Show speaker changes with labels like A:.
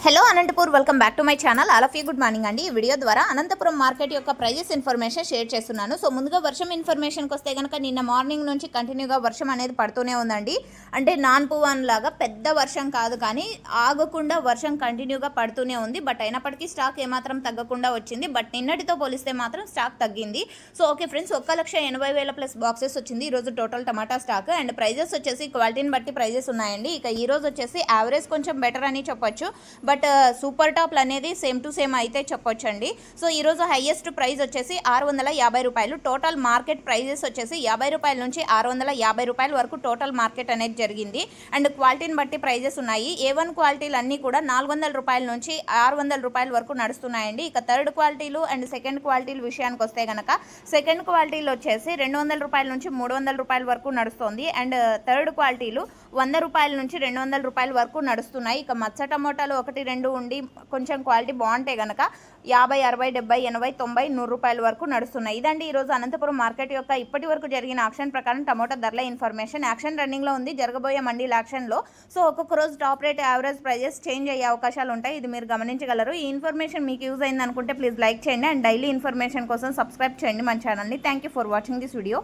A: Hello Anantapur, welcome back to my channel. All of you good morning అండి. ఈ video ద్వారా Anantapuram market యొక్క prices information share చేస్తున్నాను. So ముందుగా వర్షం ఇన్ఫర్మేషన్కి వస్తే కనుక నిన్న మార్నింగ్ నుంచి కంటిన్యూగా వర్షం అనేది పడుతూనే ఉందండి. అంటే నాన్ పువాన్ లాగా పెద్ద వర్షం కాదు, కానీ ఆగకుండా వర్షం కంటిన్యూగా పడుతూనే ఉంది. బట్ అయినప్పటికీ స్టాక్ ఏమాత్రం తగ్గకుండా వచ్చింది. బట్ నిన్నటితో పోలిస్తే మాత్రం స్టాక్ తగ్గింది. So okay friends, 1,80,000 plus boxes వచ్చింది ఈరోజు total tomato stock. And prices వచ్చేసి క్వాలిటీని బట్టి ప్రైజెస్ ఉన్నాయండి. ఇక ఈరోజు వచ్చేసి యావరేజ్ కొంచెం బెటర్ అని చెప్పొచ్చు, బట్ సూపర్ టాప్లు అనేది సేమ్ టు సేమ్ అయితే చెప్పొచ్చండి. సో ఈరోజు హైయెస్ట్ ప్రైస్ వచ్చేసి 650 రూపాయలు. టోటల్ మార్కెట్ ప్రైజెస్ వచ్చేసి 50 రూపాయల నుంచి 650 రూపాయల వరకు టోటల్ మార్కెట్ అనేది జరిగింది. అండ్ క్వాలిటీని బట్టి ప్రైజెస్ ఉన్నాయి. A1 క్వాలిటీలు అన్నీ కూడా 400 రూపాయల నుంచి 600 రూపాయల వరకు నడుస్తున్నాయండి. ఇక థర్డ్ క్వాలిటీలు అండ్ సెకండ్ క్వాలిటీల విషయానికి వస్తే కనుక సెకండ్ క్వాలిటీలు వచ్చేసి 200 రూపాయల నుంచి 300 రూపాయల వరకు నడుస్తుంది. అండ్ థర్డ్ క్వాలిటీలు 100 రూపాయల నుంచి 200 రూపాయల వరకు నడుస్తున్నాయి. ఇక మచ్చ టమోటాలు 1-2 ఉండి కొంచెం క్వాలిటీ బాగుంటే కనుక 50, 60, 70, 80, 90, 100 రూపాయల వరకు నడుస్తున్నాయి. ఇదండి ఈరోజు అనంతపురం మార్కెట్ యొక్క ఇప్పటి వరకు జరిగిన యాక్షన్ ప్రకారం టమోటా ధరల ఇన్ఫర్మేషన్. యాక్షన్ రన్నింగ్లో ఉంది, జరగబోయే మండీల యాక్షన్లో. సో ఒక్కొక్క రోజు top rate, average prices change అయ్యే అవకాశాలు ఉంటాయి. ఇది మీరు గమనించగలరు. ఈ ఇన్ఫర్మేషన్ మీకు యూజ్ అయింది అనుకుంటే ప్లీజ్ లైక్ చేయండి. అండ్ డైలీ ఇన్ఫర్మేషన్ కోసం సబ్స్క్రైబ్ చేయండి మన ఛానల్ని. Thank you for watching this video.